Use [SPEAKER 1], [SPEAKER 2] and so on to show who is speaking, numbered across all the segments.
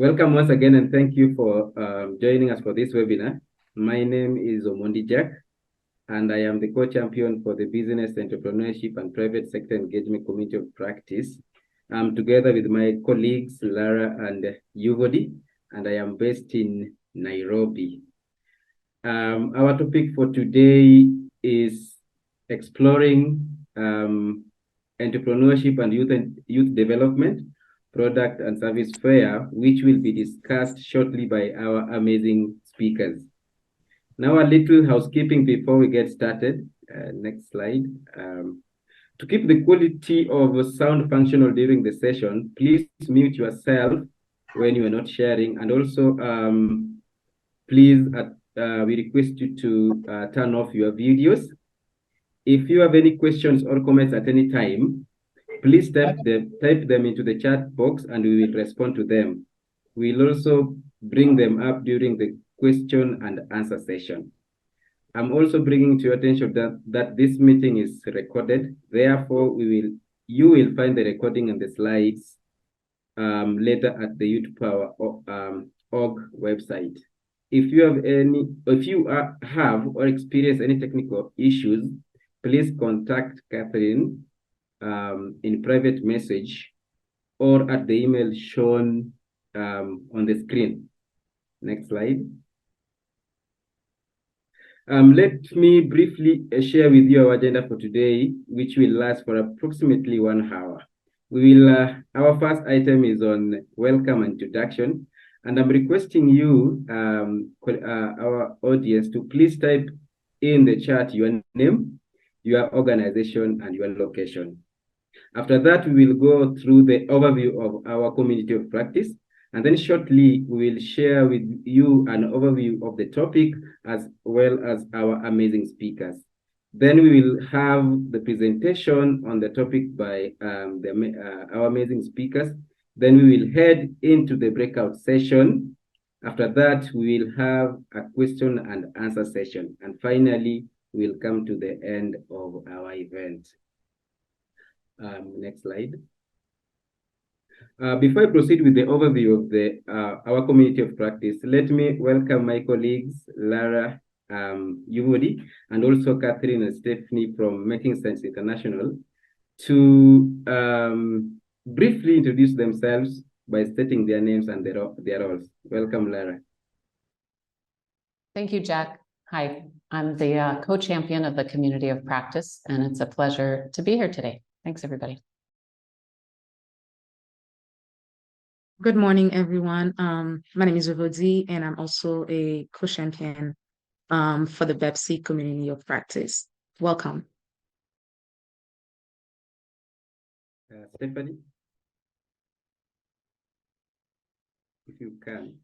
[SPEAKER 1] Welcome once again, and thank you for joining us for this webinar. My name is Omondi Jack, and I am the co-champion for the Business Entrepreneurship and Private Sector Engagement Community of Practice. I'm together with my colleagues, Lara and Yuvodi, and I am based in Nairobi. Our topic for today is exploring entrepreneurship and youth development, product and service fair, which will be discussed shortly by our amazing speakers. Now, a little housekeeping before we get started. Next slide. To keep the quality of sound functional during the session, please mute yourself when you are not sharing. And also, please, we request you to turn off your videos. If you have any questions or comments at any time, please type them into the chat box and we will respond to them. We'll also bring them up during the question and answer session. I'm also bringing to your attention that this meeting is recorded. Therefore, you will find the recording and the slides later at the youthpower.org website. If you have or experience any technical issues, please contact Catherine in private message or at the email shown on the screen. Next slide. Let me briefly share with you our agenda for today, which will last for approximately 1 hour. Our first item is on welcome and introduction, and I'm requesting you, our audience, to please type in the chat your name, your organization, and your location. After that, we will go through the overview of our community of practice, and then shortly we will share with you an overview of the topic as well as our amazing speakers. Then we will have the presentation on the topic by our amazing speakers. Then we will head into the breakout session. After that, we will have a question and answer session. And finally, we'll come to the end of our event. Next slide. Before I proceed with the overview of our community of practice, let me welcome my colleagues, Lara, Yuvodi, and also Catherine and Stephanie from Making Sense International to briefly introduce themselves by stating their names and their roles. Welcome, Lara.
[SPEAKER 2] Thank you, Jack. Hi, I'm the co-champion of the community of practice, and it's a pleasure to be here today. Thanks, everybody.
[SPEAKER 3] Good morning, everyone. My name is Yuvodi, and I'm also a co-champion for the BEPSE community of practice. Welcome.
[SPEAKER 1] Stephanie, if you can.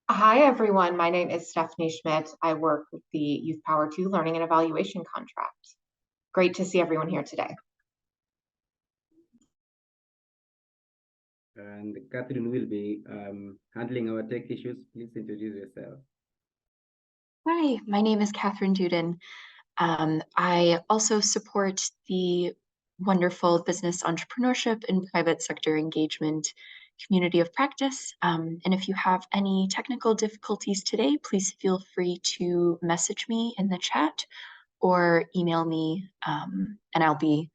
[SPEAKER 4] Hi, everyone. My name is Stephanie Schmidt. I work with the Youth Power 2 Learning and Evaluation Contract. Great to see everyone here today.
[SPEAKER 1] And Catherine will be handling our tech issues. Please introduce yourself.
[SPEAKER 5] Hi, my name is Catherine Duden. I also support the wonderful business entrepreneurship and private sector engagement community of practice. And if you have any technical difficulties today, please feel free to message me in the chat or email me, and I'll be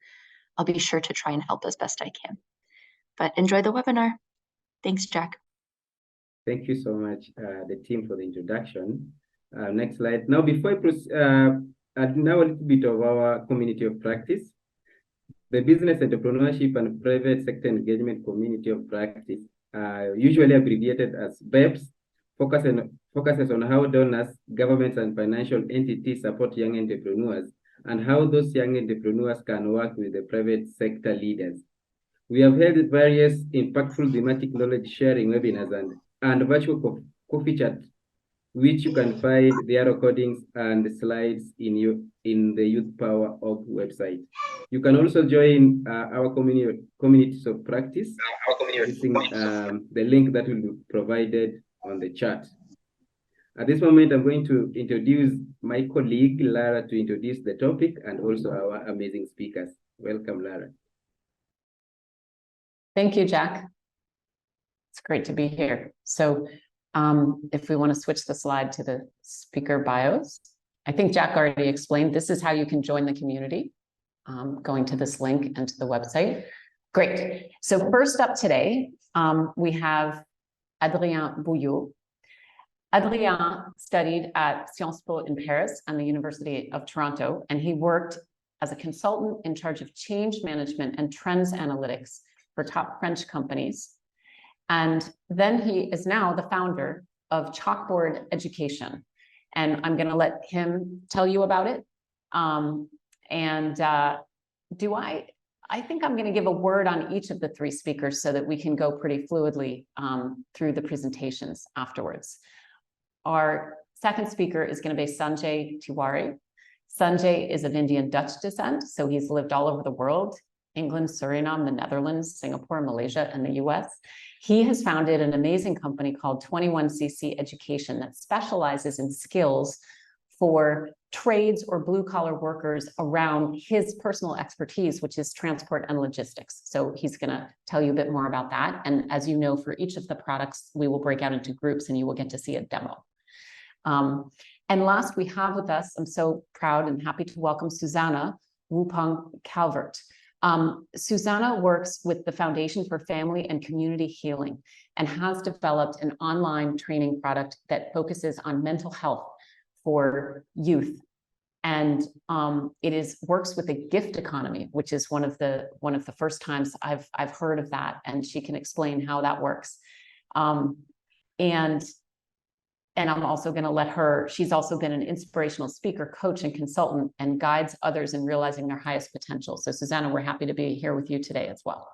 [SPEAKER 5] sure to try and help as best I can. But enjoy the webinar. Thanks, Jack.
[SPEAKER 1] Thank you so much, the team, for the introduction. Next slide. Now, before I proceed, now a little bit of our community of practice. The Business Entrepreneurship and Private Sector Engagement Community of Practice, usually abbreviated as BEPSE, focuses on how donors, governments, and financial entities support young entrepreneurs and how those young entrepreneurs can work with the private sector leaders. We have held various impactful thematic knowledge sharing webinars and virtual coffee chat, which you can find their recordings and slides in the Youth Power.org website. You can also join our communities of practice using the link that will be provided on the chat. At this moment, I'm going to introduce my colleague, Lara, to introduce the topic and also our amazing speakers. Welcome, Lara.
[SPEAKER 2] Thank you, Jack. It's great to be here. So if we want to switch the slide to the speaker bios, I think Jack already explained, this is how you can join the community, going to this link and to the website. Great. So first up today, we have Adrien Bouillot. Adrien studied at Sciences Po in Paris and the University of Toronto, and he worked as a consultant in charge of change management and trends analytics for top French companies. And then he is now the founder of Chalkboard Education. And I'm going to let him tell you about it. I think I'm going to give a word on each of the three speakers so that we can go pretty fluidly through the presentations afterwards. Our second speaker is going to be Sanjay Tiwari. Sanjay is of Indian Dutch descent, so he's lived all over the world, England, Suriname, the Netherlands, Singapore, Malaysia, and the US. He has founded an amazing company called 21cc Education that specializes in skills for trades or blue-collar workers around his personal expertise, which is transport and logistics. So he's going to tell you a bit more about that. And as you know, for each of the products, we will break out into groups and you will get to see a demo. And last, we have with us, I'm so proud and happy to welcome Susanna Wupong Calvert. Susanna works with the Foundation for Family and Community Healing and has developed an online training product that focuses on mental health for youth. And it works with the gift economy, which is one of the first times I've heard of that, and she can explain how that works. And I'm also going to let her, she's also been an inspirational speaker, coach, and consultant, and guides others in realizing their highest potential. So Susanna, we're happy to be here with you today as well.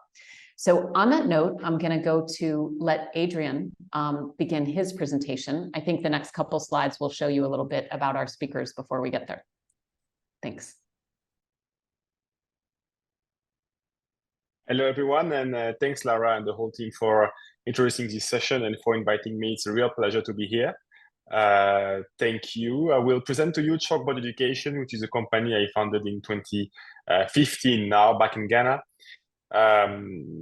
[SPEAKER 2] So on that note, I'm going to go to let Adrien begin his presentation. I think the next couple slides will show you a little bit about our speakers before we get there. Thanks.
[SPEAKER 6] Hello, everyone, and thanks, Lara and the whole team for introducing this session and for inviting me. It's a real pleasure to be here. Thank you. I will present to you Chalkboard Education, which is a company I founded in 2015 now, back in Ghana.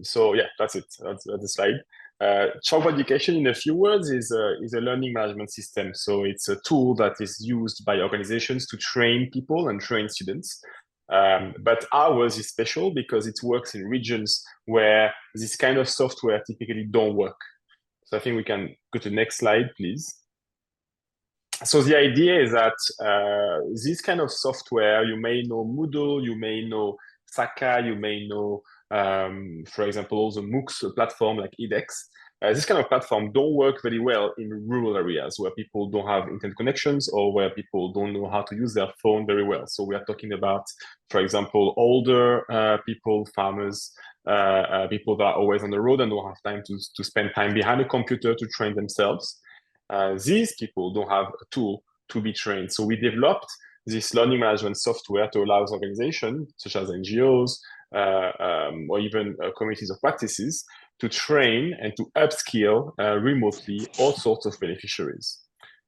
[SPEAKER 6] So yeah, that's it. That's the slide. Chalkboard Education, in a few words, is a learning management system. So it's a tool that is used by organizations to train people and train students. But ours is special because it works in regions where this kind of software typically don't work. So I think we can go to the next slide, please. So the idea is that this kind of software, you may know Moodle, you may know Saka, you may know, for example, also MOOCs platform like edX. This kind of platform don't work very well in rural areas where people don't have internet connections or where people don't know how to use their phone very well. So we are talking about, for example, older people, farmers, people that are always on the road and don't have time to spend time behind a computer to train themselves. These people don't have a tool to be trained. So we developed this learning management software to allow organizations such as NGOs or even communities of practices to train and to upskill remotely all sorts of beneficiaries.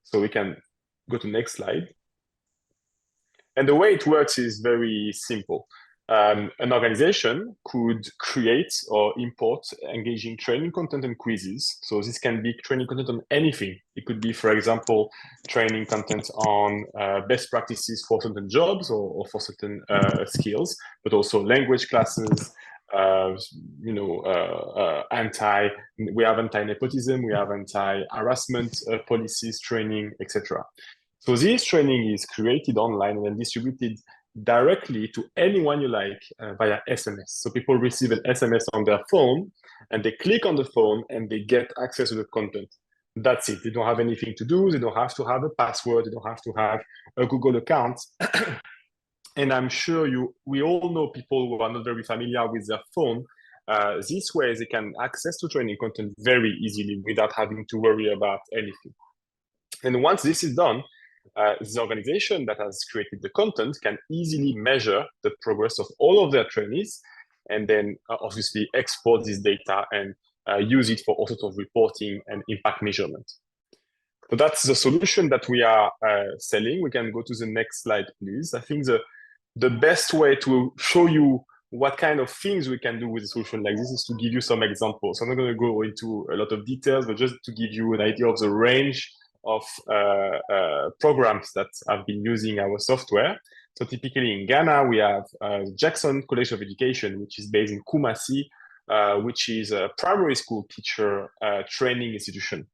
[SPEAKER 6] So we can go to the next slide. And the way it works is very simple. An organization could create or import engaging training content and quizzes. So this can be training content on anything. It could be, for example, training content on best practices for certain jobs or for certain skills, but also language classes, we have anti-nepotism, we have anti-harassment policies, training, etc. So this training is created online and then distributed directly to anyone you like via SMS. So people receive an SMS on their phone and they click on the phone and they get access to the content. That's it. They don't have anything to do. They don't have to have a password. They don't have to have a Google account. And I'm sure we all know people who are not very familiar with their phone. This way they can access to training content very easily without having to worry about anything. And once this is done, the organization that has created the content can easily measure the progress of all of their trainees and then obviously export this data and use it for all sorts of reporting and impact measurement. So that's the solution that we are selling. We can go to the next slide, please. I think the best way to show you what kind of things we can do with a solution like this is to give you some examples. I'm not going to go into a lot of details, but just to give you an idea of the range of programs that have been using our software. So typically in Ghana, we have Jackson College of Education, which is based in Kumasi, which is a primary school teacher training institution.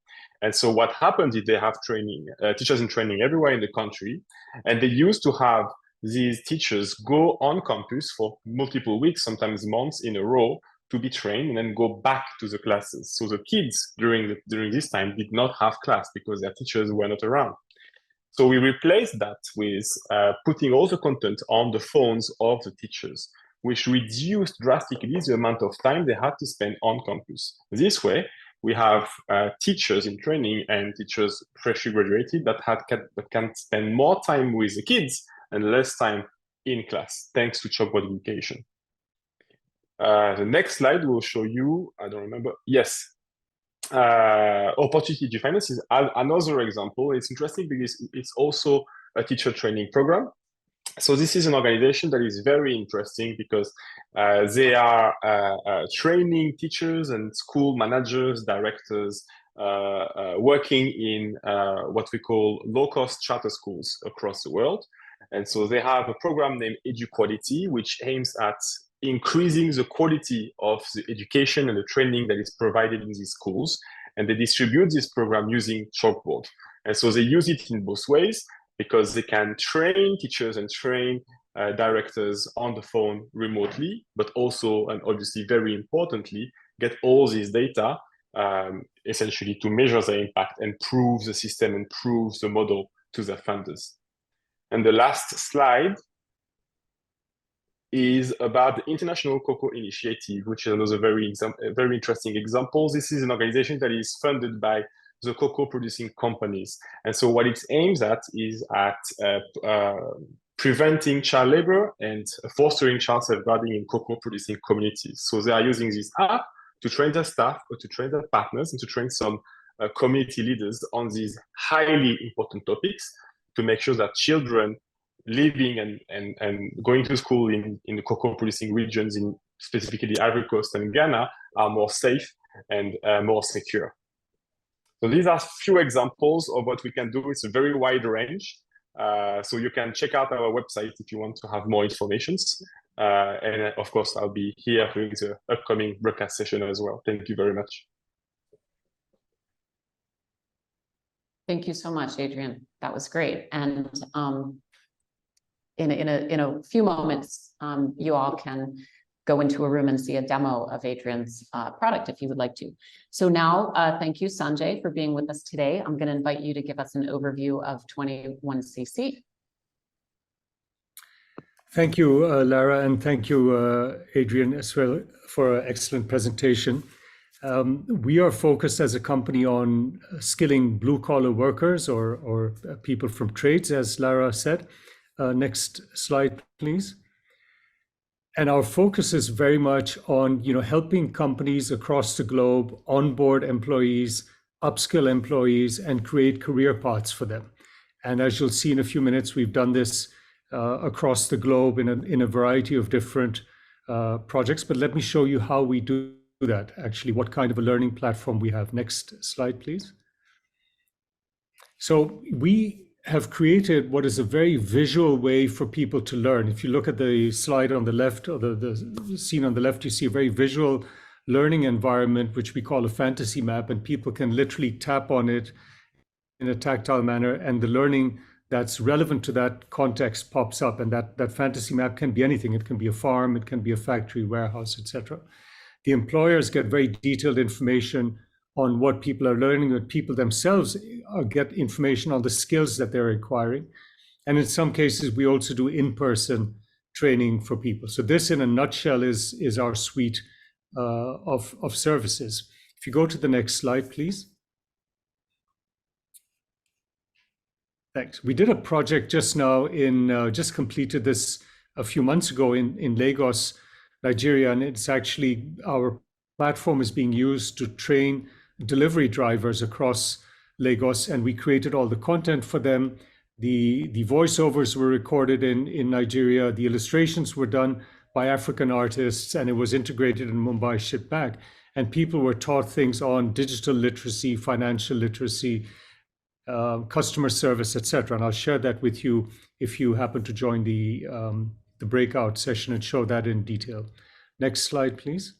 [SPEAKER 6] And so what happens is they have teachers in training everywhere in the country, and they used to have these teachers go on campus for multiple weeks, sometimes months in a row, to be trained and then go back to the classes. So the kids during this time did not have class because their teachers were not around. So we replaced that with putting all the content on the phones of the teachers, which reduced drastically the amount of time they had to spend on campus. This way, we have teachers in training and teachers freshly graduated that can spend more time with the kids and less time in class, thanks to Chalkboard Education. The next slide will show you, I don't remember, yes, Opportunity to Finance is another example. It's interesting because it's also a teacher training program. So this is an organization that is very interesting because they are training teachers and school managers, directors, working in what we call low-cost charter schools across the world. And so they have a program named EduQuality, which aims at increasing the quality of the education and the training that is provided in these schools. And they distribute this program using Chalkboard. And so they use it in both ways because they can train teachers and train directors on the phone remotely, but also, and obviously very importantly, get all this data essentially to measure their impact and prove the system and prove the model to their funders. And the last slide is about the International Cocoa Initiative, which is another very interesting example. This is an organization that is funded by the cocoa producing companies. And so what it aims at is at preventing child labor and fostering child safeguarding in cocoa producing communities. So they are using this app to train their staff or to train their partners and to train some community leaders on these highly important topics to make sure that children living and going to school in the cocoa producing regions, in specifically Ivory Coast and Ghana, are more safe and more secure. So these are a few examples of what we can do. It's a very wide range. So you can check out our website if you want to have more information. And of course, I'll be here during the upcoming broadcast session as well. Thank you very much.
[SPEAKER 2] Thank you so much, Adrian. That was great. And in a few moments, you all can go into a room and see a demo of Adrian's product if you would like to. So now, thank you, Sanjay, for being with us today. I'm going to invite you to give us an overview of 21CC.
[SPEAKER 7] Thank you, Lara, and thank you, Adrian, as well, for an excellent presentation. We are focused as a company on skilling blue-collar workers or people from trades, as Lara said. Next slide, please. And our focus is very much on, helping companies across the globe onboard employees, upskill employees, and create career paths for them. And as you'll see in a few minutes, we've done this across the globe in a variety of different projects. But let me show you how we do that, actually, what kind of a learning platform we have. Next slide, please. So we have created what is a very visual way for people to learn. If you look at the slide on the left, or the scene on the left, you see a very visual learning environment, which we call a fantasy map, and people can literally tap on it in a tactile manner, and the learning that's relevant to that context pops up. And that fantasy map can be anything. It can be a farm, it can be a factory, warehouse, etc. The employers get very detailed information on what people are learning, but people themselves get information on the skills that they're acquiring. And in some cases, we also do in-person training for people. So this, in a nutshell, is our suite of services. If you go to the next slide, please. Thanks. We did a project just now just completed this a few months ago in Lagos, Nigeria, and it's actually, our platform is being used to train delivery drivers across Lagos, and we created all the content for them. The voiceovers were recorded in Nigeria. The illustrations were done by African artists, and it was integrated in Mumbai, shipped back. And people were taught things on digital literacy, financial literacy, customer service, etc. And I'll share that with you if you happen to join the breakout session and show that in detail. Next slide, please.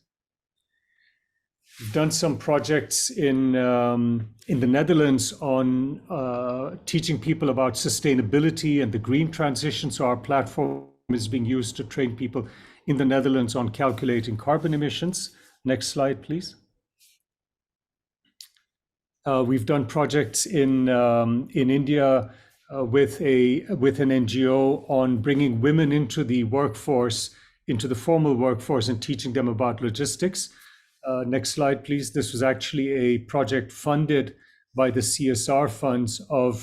[SPEAKER 7] We've done some projects in the Netherlands on teaching people about sustainability and the green transition. So our platform is being used to train people in the Netherlands on calculating carbon emissions. Next slide, please. We've done projects in India with an NGO on bringing women into the workforce, into the formal workforce, and teaching them about logistics. Next slide, please. This was actually a project funded by the CSR funds of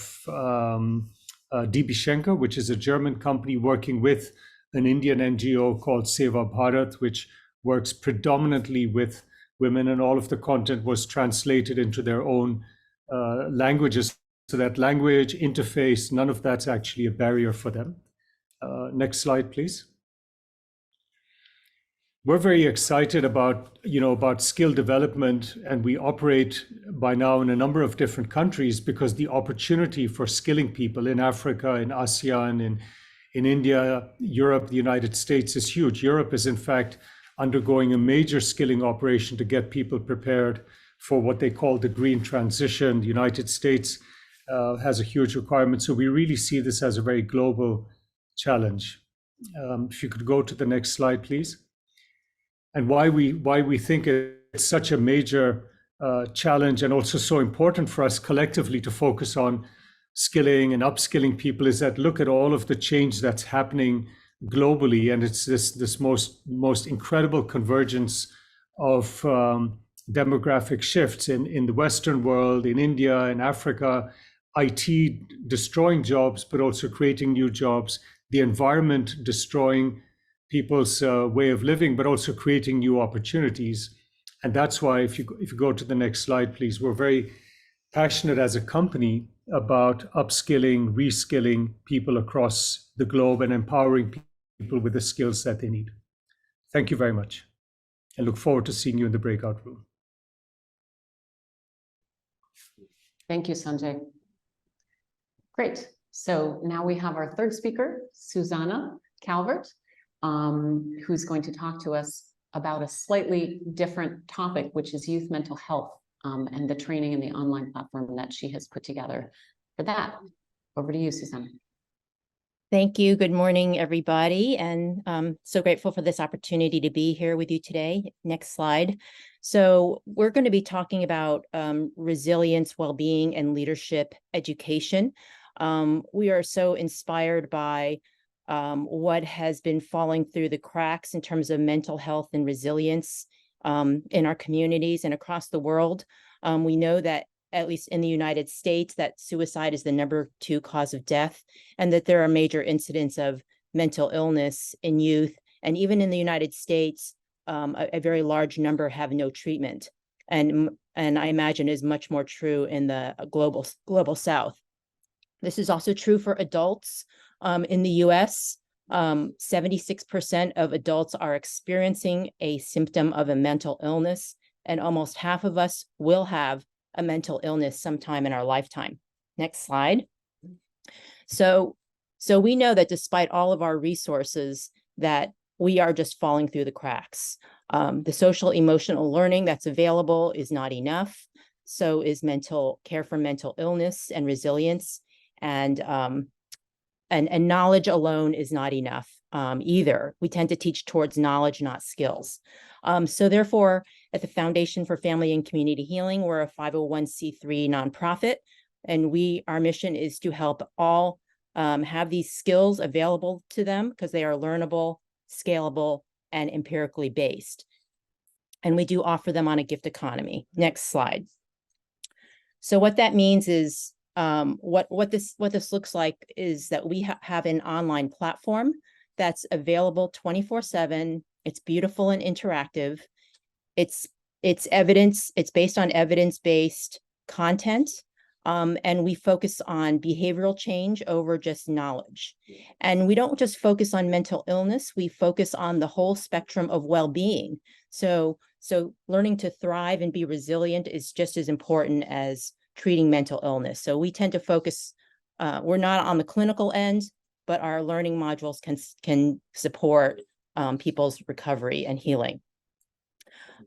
[SPEAKER 7] DB Schenker, which is a German company working with an Indian NGO called Seva Bharat, which works predominantly with women, and all of the content was translated into their own languages. So that language interface, none of that's actually a barrier for them. Next slide, please. We're very excited about skill development, and we operate by now in a number of different countries because the opportunity for skilling people in Africa, in ASEAN, in India, Europe, the United States is huge. Europe is in fact undergoing a major skilling operation to get people prepared for what they call the green transition. The United States has a huge requirement. So we really see this as a very global challenge. If you could go to the next slide, please. And why we think it's such a major challenge and also so important for us collectively to focus on skilling and upskilling people is that look at all of the change that's happening globally, and it's this most incredible convergence of demographic shifts in the Western world, in India, in Africa, IT destroying jobs, but also creating new jobs, the environment destroying people's way of living, but also creating new opportunities. And that's why, if you go to the next slide, please, we're very passionate as a company about upskilling, reskilling people across the globe and empowering people with the skills that they need. Thank you very much. I look forward to seeing you in the breakout room.
[SPEAKER 2] Thank you, Sanjay. Great. So now we have our third speaker, Susanna Calvert, who's going to talk to us about a slightly different topic, which is youth mental health and the training and the online platform that she has put together for that. Over to you, Susanna.
[SPEAKER 8] Thank you. Good morning, everybody. And so grateful for this opportunity to be here with you today. Next slide. So we're going to be talking about resilience, well-being, and leadership education. We are so inspired by what has been falling through the cracks in terms of mental health and resilience in our communities and across the world. We know that, at least in the United States, that suicide is the #2 cause of death, and that there are major incidents of mental illness in youth. And even in the United States, a very large number have no treatment. And I imagine is much more true in the global South. This is also true for adults. In the US, 76% of adults are experiencing a symptom of a mental illness, and almost half of us will have a mental illness sometime in our lifetime. Next slide. So we know that despite all of our resources, that we are just falling through the cracks. The social emotional learning that's available is not enough. So is mental care for mental illness and resilience, and knowledge alone is not enough either. We tend to teach towards knowledge, not skills. So therefore, at the Foundation for Family and Community Healing, we're a 501c3 nonprofit, and our mission is to help all have these skills available to them because they are learnable, scalable, and empirically based. And we do offer them on a gift economy. Next slide. So what that means is, what this looks like is that we have an online platform that's available 24/7. It's beautiful and interactive. It's based on evidence-based content. And we focus on behavioral change over just knowledge. And we don't just focus on mental illness, we focus on the whole spectrum of well-being. So learning to thrive and be resilient is just as important as treating mental illness. So we tend to focus, we're not on the clinical end, but our learning modules can support people's recovery and healing.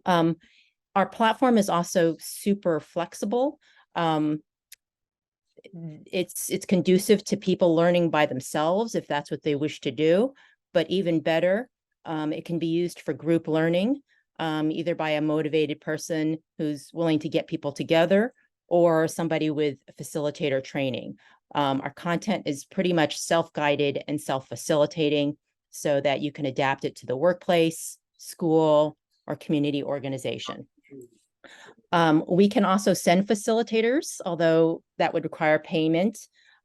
[SPEAKER 8] Our platform is also super flexible. It's conducive to people learning by themselves if that's what they wish to do, but even better, it can be used for group learning, either by a motivated person who's willing to get people together or somebody with facilitator training. Our content is pretty much self-guided and self-facilitating so that you can adapt it to the workplace, school, or community organization. We can also send facilitators, although that would require payment,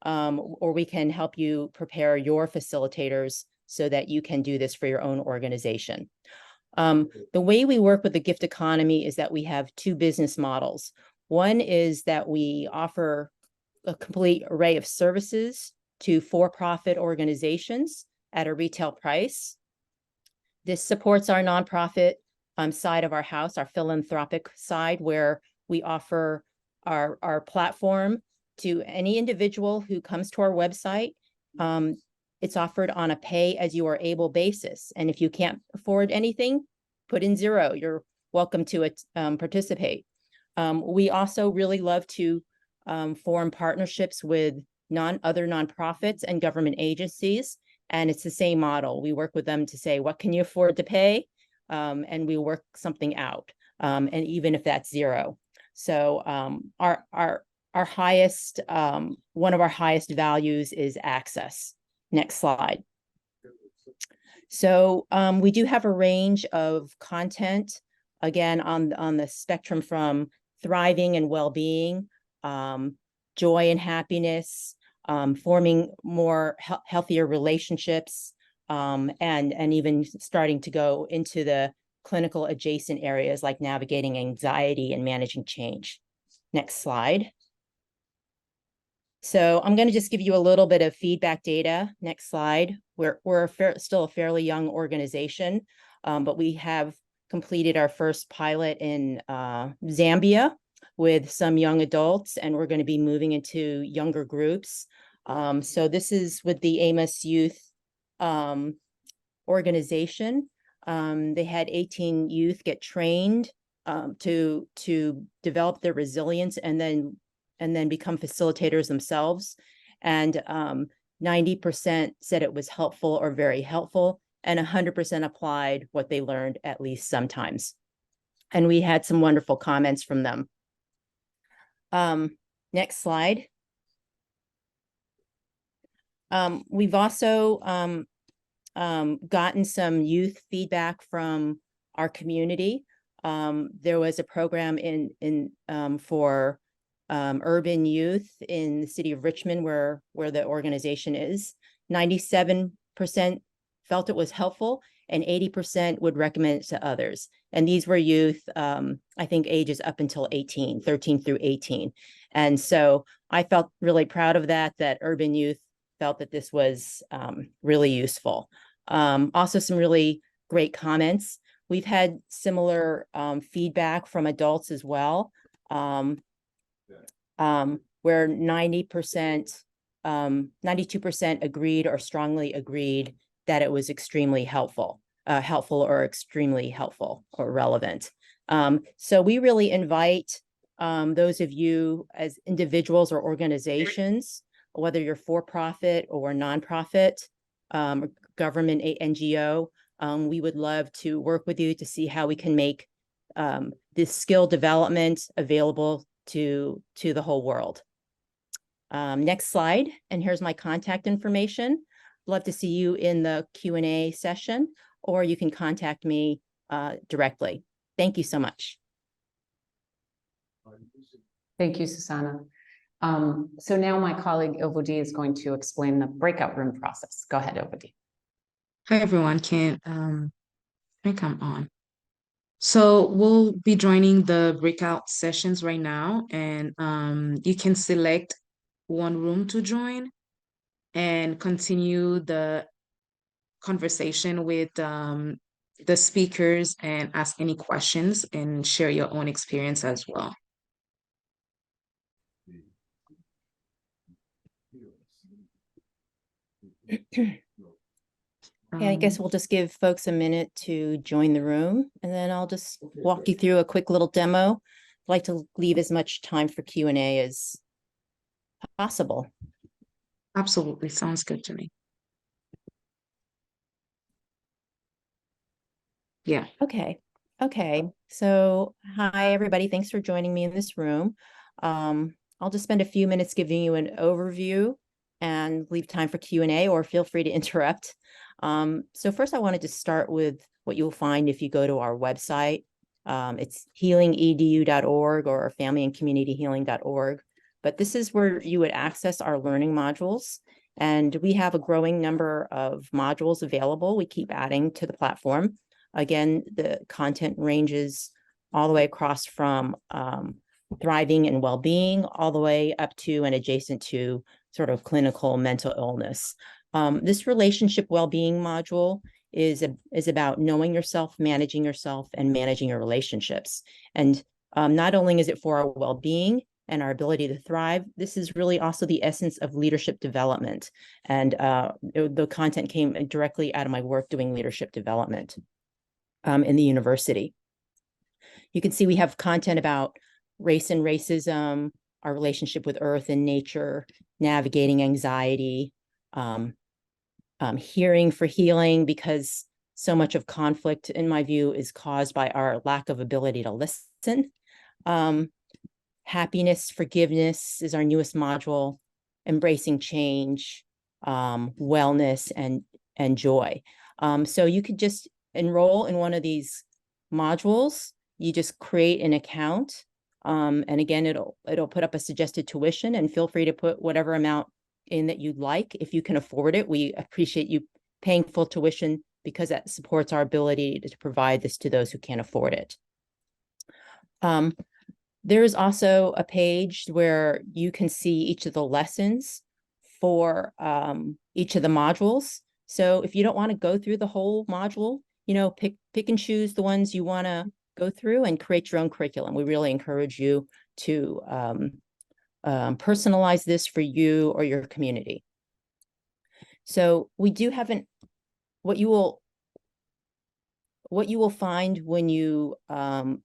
[SPEAKER 8] or we can help you prepare your facilitators so that you can do this for your own organization. The way we work with the gift economy is that we have two business models. One is that we offer a complete array of services to for-profit organizations at a retail price. This supports our nonprofit side of our house, our philanthropic side, where we offer our platform to any individual who comes to our website. It's offered on a pay-as-you-are-able basis. And if you can't afford anything, put in zero. You're welcome to participate. We also really love to form partnerships with other nonprofits and government agencies. And it's the same model. We work with them to say, what can you afford to pay? And we work something out, and even if that's zero. So our highest, one of our highest values is access. Next slide. So we do have a range of content, again, on the spectrum from thriving and well-being, joy and happiness, forming more healthier relationships, and even starting to go into the clinical adjacent areas like navigating anxiety and managing change. Next slide. So I'm going to just give you a little bit of feedback data. Next slide. We're still a fairly young organization, but we have completed our first pilot in Zambia with some young adults, and we're going to be moving into younger groups. So this is with the Amos Youth organization. They had 18 youth get trained to develop their resilience and then become facilitators themselves. And 90% said it was helpful or very helpful, and 100% applied what they learned at least sometimes. And we had some wonderful comments from them. Next slide. We've also gotten some youth feedback from our community. There was a program for urban youth in the city of Richmond, where the organization is. 97% felt it was helpful, and 80% would recommend it to others. And these were youth, I think, ages up until 18, 13 through 18. And so I felt really proud of that urban youth felt that this was really useful. Also, some really great comments. We've had similar feedback from adults as well, where 92% agreed or strongly agreed that it was extremely helpful or extremely helpful or relevant. So we really invite those of you as individuals or organizations, whether you're for-profit or nonprofit, government NGO, we would love to work with you to see how we can make this skill development available to the whole world. Next slide, and here's my contact information. Love to see you in the Q&A session, or you can contact me directly. Thank you so much.
[SPEAKER 2] Thank you, Susanna. So now my colleague Ovodi is going to explain the breakout room process. Go ahead, Ovodi.
[SPEAKER 3] Hi, everyone. I think I'm on. So we'll be joining the breakout sessions right now, and you can select one room to join and continue the conversation with the speakers and ask any questions and share your own experience as well.
[SPEAKER 8] Yeah, I guess we'll just give folks a minute to join the room, and then I'll just walk you through a quick little demo. I'd like to leave as much time for Q&A as possible.
[SPEAKER 3] Absolutely, sounds good to me. Yeah.
[SPEAKER 8] Okay. So hi, everybody. Thanks for joining me in this room. I'll just spend a few minutes giving you an overview and leave time for Q&A, or feel free to interrupt. So first I wanted to start with what you'll find if you go to our website. It's healingedu.org or familyandcommunityhealing.org. But this is where you would access our learning modules. And we have a growing number of modules available. We keep adding to the platform. Again, the content ranges all the way across from thriving and well-being, all the way up to and adjacent to sort of clinical mental illness. This relationship well-being module is about knowing yourself, managing yourself, and managing your relationships. And not only is it for our well-being and our ability to thrive, this is really also the essence of leadership development. And the content came directly out of my work doing leadership development in the university. You can see we have content about race and racism, our relationship with earth and nature, navigating anxiety, hearing for healing, because so much of conflict, in my view, is caused by our lack of ability to listen. Happiness, forgiveness is our newest module, embracing change, wellness, and joy. So you could just enroll in one of these modules. You just create an account. And again, it'll put up a suggested tuition, and feel free to put whatever amount in that you'd like. If you can afford it, we appreciate you paying full tuition, because that supports our ability to provide this to those who can't afford it. There is also a page where you can see each of the lessons for each of the modules. So if you don't want to go through the whole module, pick and choose the ones you want to go through and create your own curriculum. We really encourage you to personalize this for you or your community. So we do have what you will find when you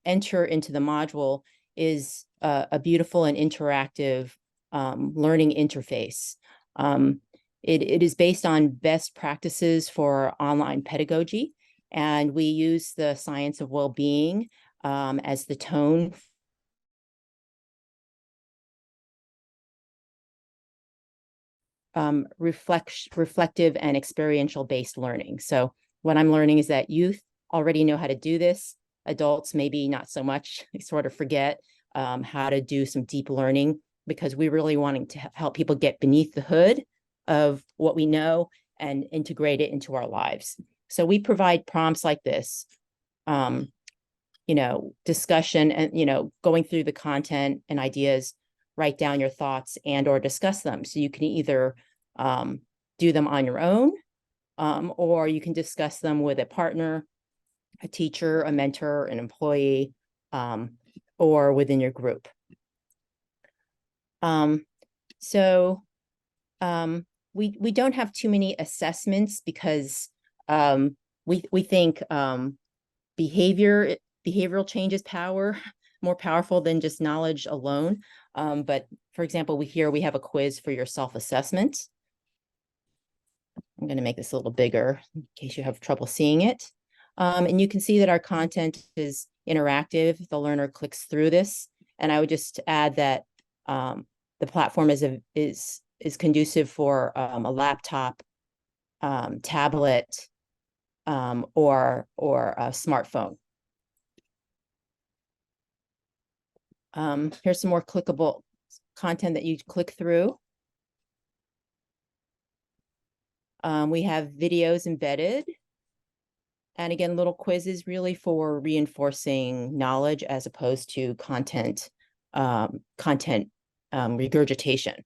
[SPEAKER 8] enter into the module is a beautiful and interactive learning interface. It is based on best practices for online pedagogy, and we use the science of well-being as the tone reflective and experiential based learning. So what I'm learning is that youth already know how to do this. Adults maybe not so much. They sort of forget how to do some deep learning, because we're really wanting to help people get beneath the hood of what we know and integrate it into our lives. So we provide prompts like this, discussion and, going through the content and ideas, write down your thoughts and or discuss them. So you can either do them on your own, or you can discuss them with a partner, a teacher, a mentor, an employee, or within your group. We don't have too many assessments, because we think behavioral change is more powerful than just knowledge alone. But for example, we have a quiz for your self-assessment. I'm going to make this a little bigger in case you have trouble seeing it. And you can see that our content is interactive. The learner clicks through this. And I would just add that the platform is conducive for a laptop, tablet, or a smartphone. Here's some more clickable content that you click through. We have videos embedded. And again, little quizzes really for reinforcing knowledge as opposed to content regurgitation.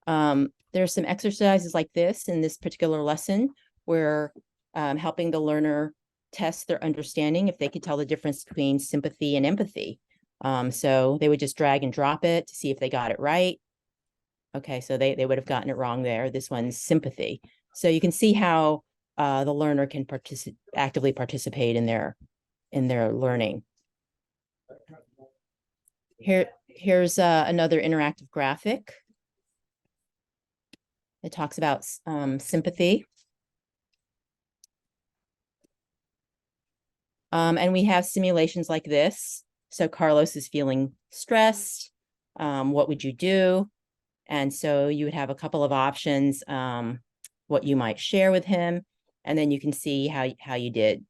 [SPEAKER 8] There's some exercises like this in this particular lesson where helping the learner test their understanding if they could tell the difference between sympathy and empathy. So they would just drag and drop it to see if they got it right. Okay, so they would have gotten it wrong there. This one's sympathy. So you can see how the learner can actively participate in their learning. Here's another interactive graphic. It talks about sympathy. And we have simulations like this. So Carlos is feeling stressed. What would you do? And so you would have a couple of options, what you might share with him, and then you can see how you did.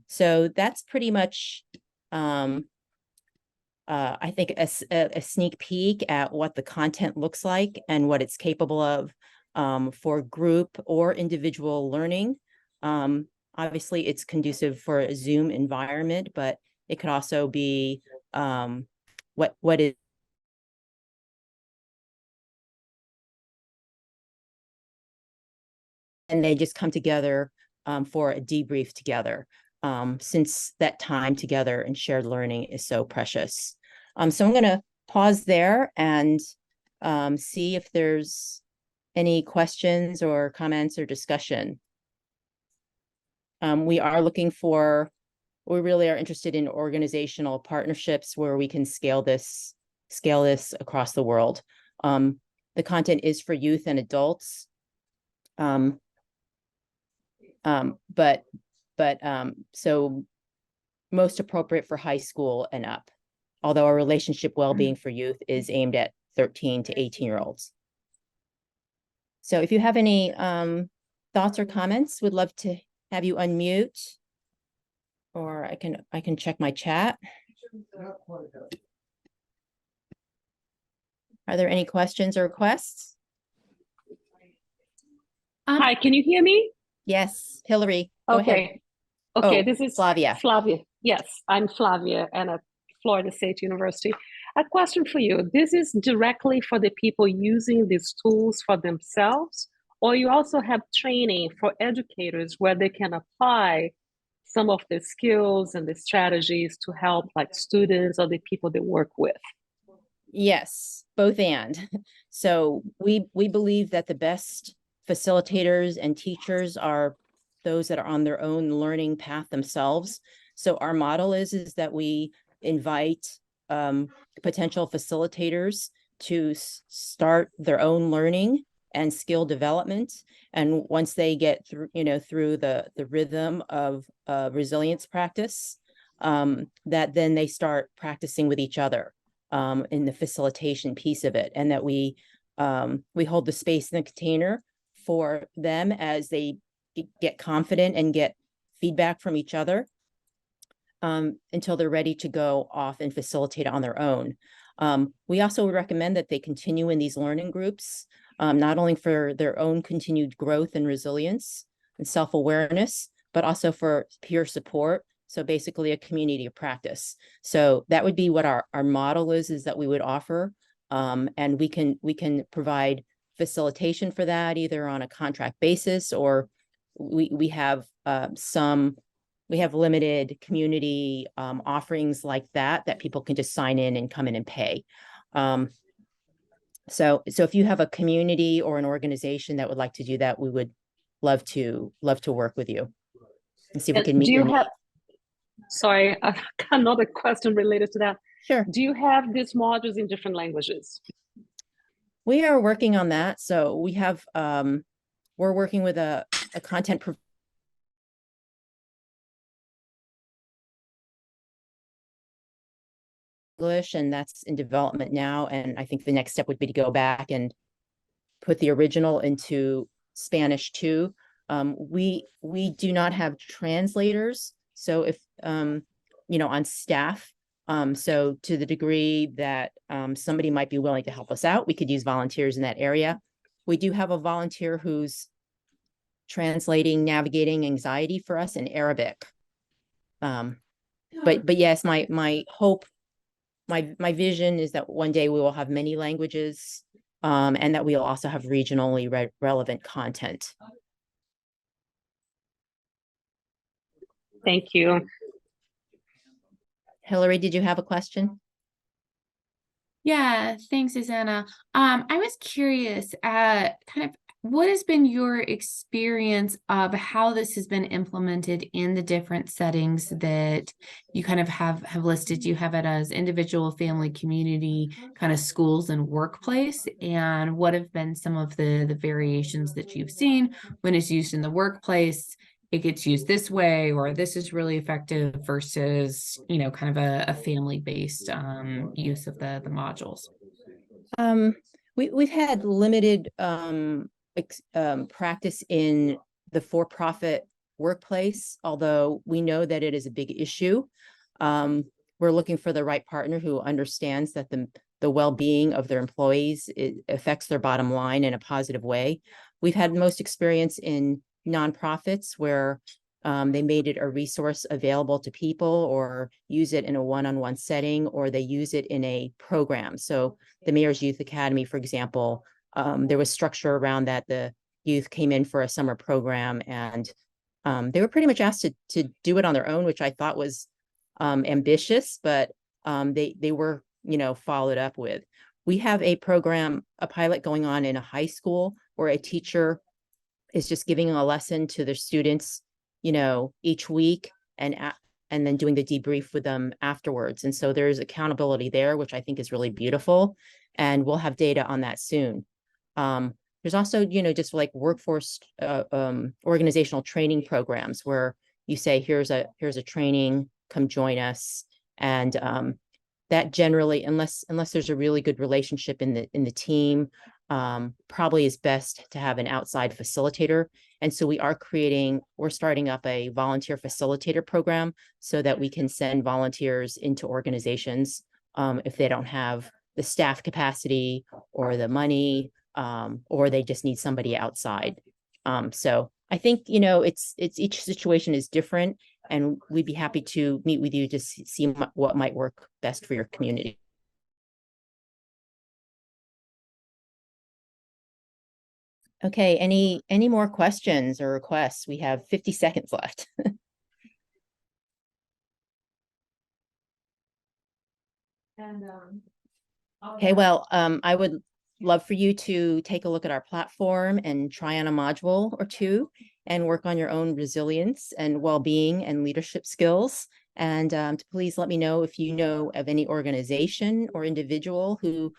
[SPEAKER 8] So that's pretty much, I think, a sneak peek at what the content looks like and what it's capable of for group or individual learning. Obviously, it's conducive for a Zoom environment, but it could also be what is and they just come together for a debrief together, since that time together and shared learning is so precious. So I'm going to pause there and see if there's any questions or comments or discussion. We really are interested in organizational partnerships where we can scale this across the world. The content is for youth and adults. So most appropriate for high school and up, although our relationship well-being for youth is aimed at 13 to 18-year-olds. So if you have any thoughts or comments, we'd love to have you unmute, or I can check my chat. Are there any questions or requests?
[SPEAKER 9] Hi, can you hear me?
[SPEAKER 8] Yes, Hillary, go ahead.
[SPEAKER 9] Okay,
[SPEAKER 8] Oh,
[SPEAKER 9] this is
[SPEAKER 8] Flavia.
[SPEAKER 9] Flavia. Yes, I'm Flavia and at Florida State University. A question for you. This is directly for the people using these tools for themselves, or you also have training for educators where they can apply some of the skills and the strategies to help like students or the people they work with?
[SPEAKER 8] Yes, both and. So we believe that the best facilitators and teachers are those that are on their own learning path themselves. So our model is that we invite potential facilitators to start their own learning and skill development. And once they get through, through the rhythm of resilience practice, that then they start practicing with each other in the facilitation piece of it, and that we hold the space in the container for them as they get confident and get feedback from each other until they're ready to go off and facilitate on their own. We also would recommend that they continue in these learning groups, not only for their own continued growth and resilience and self-awareness, but also for peer support. So basically a community of practice. So that would be what our model is that we would offer. And we can provide facilitation for that either on a contract basis, or we have limited community offerings like that people can just sign in and come in and pay. So if you have a community or an organization that would like to do that, we would love to work with you and see if we can meet your needs.
[SPEAKER 9] Sorry, another question related to that.
[SPEAKER 8] Sure.
[SPEAKER 9] Do you have these modules in different languages?
[SPEAKER 8] We are working on that. So we have, we're working with a content provider. English, and that's in development now. And I think the next step would be to go back and put the original into Spanish too. We do not have translators. So if, on staff, so to the degree that somebody might be willing to help us out, we could use volunteers in that area. We do have a volunteer who's translating navigating anxiety for us in Arabic. But yes, my hope, my vision is that one day we will have many languages, and that we'll also have regionally relevant content.
[SPEAKER 9] Thank you.
[SPEAKER 8] Hillary, did you have a question?
[SPEAKER 10] Yeah, thanks, Susanna. I was curious, kind of what has been your experience of how this has been implemented in the different settings that you kind of have listed? You have it as individual, family, community, kind of schools and workplace. And what have been some of the variations that you've seen when it's used in the workplace? It gets used this way, or this is really effective versus, you know, kind of a family-based use of the modules.
[SPEAKER 8] We've had limited practice in the for-profit workplace, although we know that it is a big issue. We're looking for the right partner who understands that the well-being of their employees, it affects their bottom line in a positive way. We've had most experience in nonprofits where they made it a resource available to people, or use it in a one-on-one setting, or they use it in a program. So the Mayor's Youth Academy, for example, there was structure around that. The youth came in for a summer program, and they were pretty much asked to do it on their own, which I thought was ambitious, but they were, you know, followed up with. We have a program, a pilot going on in a high school, where a teacher is just giving a lesson to their students, you know, each week, and then doing the debrief with them afterwards. And so there's accountability there, which I think is really beautiful. And we'll have data on that soon. There's also, you know, just like workforce organizational training programs where you say, here's a training, come join us. And that generally, unless there's a really good relationship in the team, probably is best to have an outside facilitator. And so we're starting up a volunteer facilitator program so that we can send volunteers into organizations if they don't have the staff capacity or the money, or they just need somebody outside. So I think, you know, it's each situation is different, and we'd be happy to meet with you to see what might work best for your community. Okay, any more questions or requests? We have 50 seconds left. Okay, well, I would love for you to take a look at our platform and try on a module or two and work on your own resilience and well-being and leadership skills. And to please let me know if you know of any organization or individual who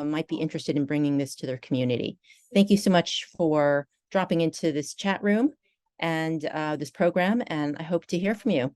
[SPEAKER 8] might be interested in bringing this to their community. Thank you so much for dropping into this chat room and this program, and I hope to hear from you.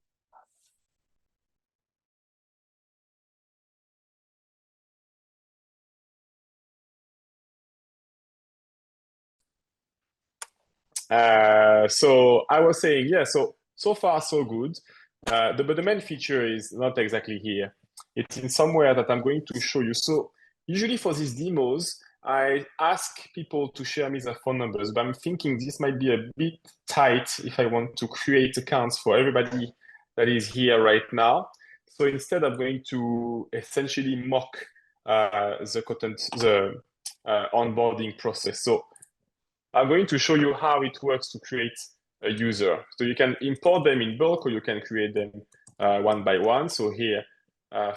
[SPEAKER 6] So I was saying, yeah, so far so good. But the main feature is not exactly here. It's in somewhere that I'm going to show you. So usually for these demos, I ask people to share me their phone numbers, but I'm thinking this might be a bit tight if I want to create accounts for everybody that is here right now. So instead, I'm going to essentially mock the onboarding process. So I'm going to show you how it works to create a user. So you can import them in bulk, or you can create them one by one. So here,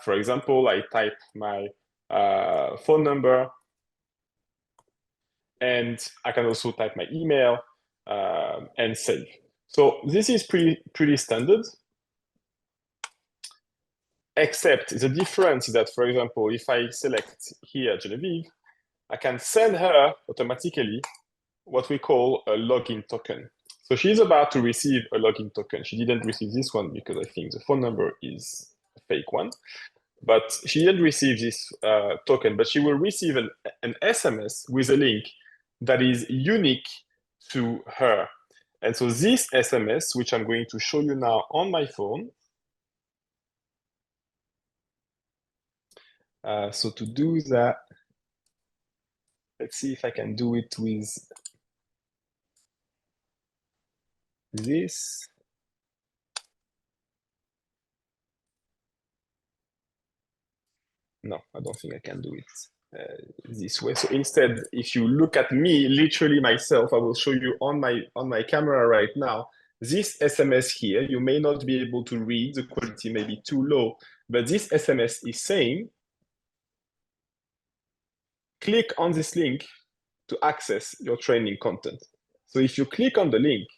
[SPEAKER 6] for example, I type my phone number, and I can also type my email and save. So this is pretty standard, except the difference is that, for example, if I select here Genevieve, I can send her automatically what we call a login token. So she's about to receive a login token. She didn't receive this one because I think the phone number is a fake one. But she didn't receive this token, but she will receive an SMS with a link that is unique to her. And so this SMS, which I'm going to show you now on my phone. So to do that, let's see if I can do it with this. No, I don't think I can do it this way. So instead, if you look at me, literally myself, I will show you on my camera right now, this SMS here, you may not be able to read, the quality may be too low, but this SMS is saying, click on this link to access your training content. So if you click on the link,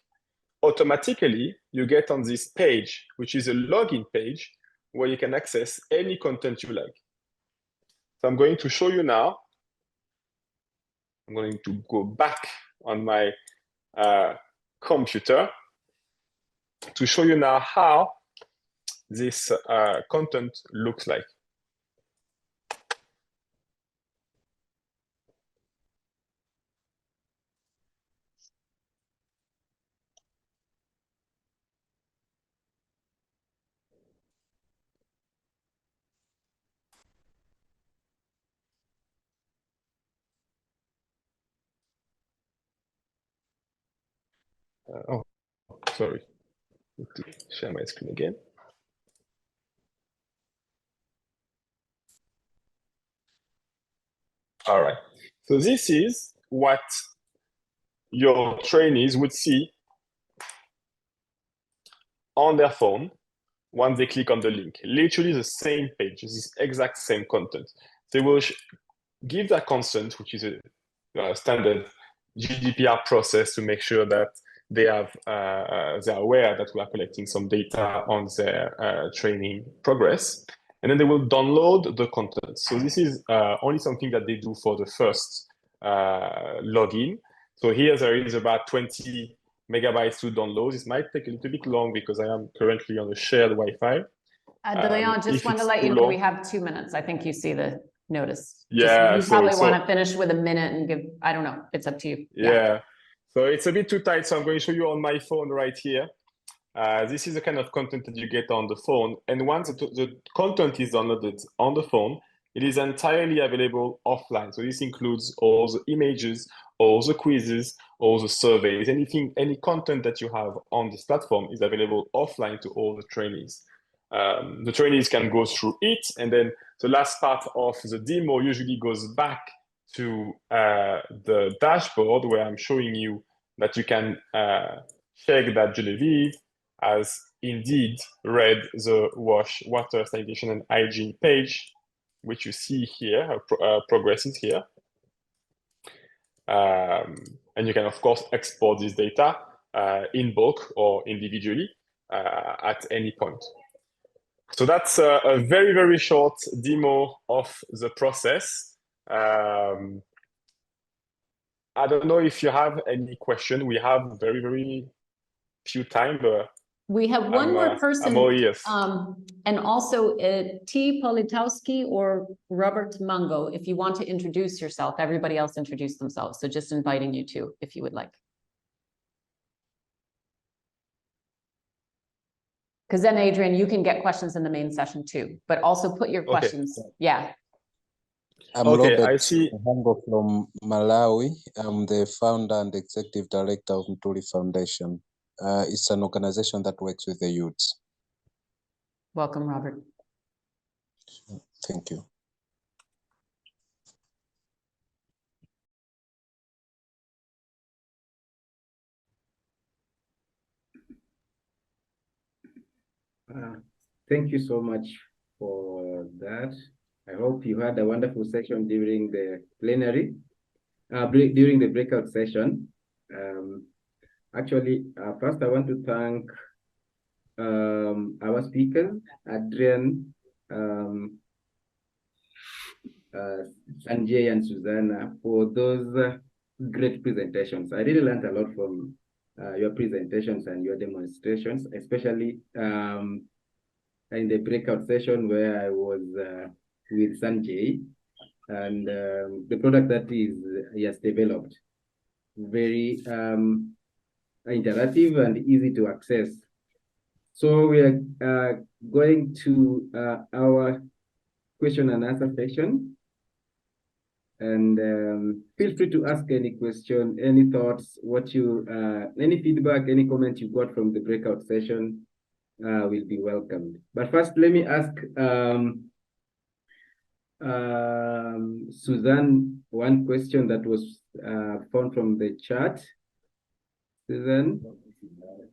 [SPEAKER 6] automatically you get on this page, which is a login page, where you can access any content you like. So I'm going to show you now. I'm going to go back on my computer to show you now how this content looks like. Oh, sorry. Need to share my screen again. All right. So this is what your trainees would see on their phone once they click on the link. Literally the same page, this exact same content. They will give their consent, which is a standard GDPR process to make sure that they have they're aware that we are collecting some data on their training progress, and then they will download the content. So this is only something that they do for the first login. So here there is about 20 megabytes to download. This might take a little bit long because I am currently on a shared Wi-Fi.
[SPEAKER 2] Leon, just want to let you know we have 2 minutes. I think you see the notice.
[SPEAKER 6] Yeah,
[SPEAKER 2] you probably want to finish with a minute and give, I don't know, it's up to you.
[SPEAKER 6] Yeah. So it's a bit too tight, so I'm going to show you on my phone right here. This is the kind of content that you get on the phone. And once the content is downloaded on the phone, it is entirely available offline. So this includes all the images, all the quizzes, all the surveys, any content that you have on this platform is available offline to all the trainees. The trainees can go through it, and then the last part of the demo usually goes back to the dashboard where I'm showing you that you can check that Genevieve has indeed read the water, sanitation, and hygiene page, which you see here, her progress is here. And you can, of course, export this data in bulk or individually at any point. So that's a very, very short demo of the process. I don't know if you have any question. We have very, very few time, but
[SPEAKER 2] we have one more person.
[SPEAKER 6] I'm all ears.
[SPEAKER 2] And also T. Politowski or Robert Mungo, if you want to introduce yourself. Everybody else introduce themselves. So just inviting you to, if you would like. Because then, Adrian, you can get questions in the main session too, but also put your questions. Okay. Yeah.
[SPEAKER 11] I'm
[SPEAKER 6] okay,
[SPEAKER 11] Robert
[SPEAKER 6] I see.
[SPEAKER 11] Hango from Malawi. I'm the founder and executive director of Mtuli Foundation. It's an organization that works with the youths.
[SPEAKER 2] Welcome, Robert.
[SPEAKER 11] Thank you.
[SPEAKER 1] Thank you so much for that. I hope you had a wonderful session during the plenary, during the breakout session. Actually, first I want to thank our speakers, Adrian, Sanjay and Susanna, for those great presentations. I really learned a lot from your presentations and your demonstrations, especially in the breakout session where I was with Sanjay, and the product that he has developed, very interactive and easy to access. So we are going to our question and answer session. And feel free to ask any question, any thoughts, any feedback, any comment you got from the breakout session will be welcomed. But first, let me ask Suzanne one question that was found from the chat. Suzanne,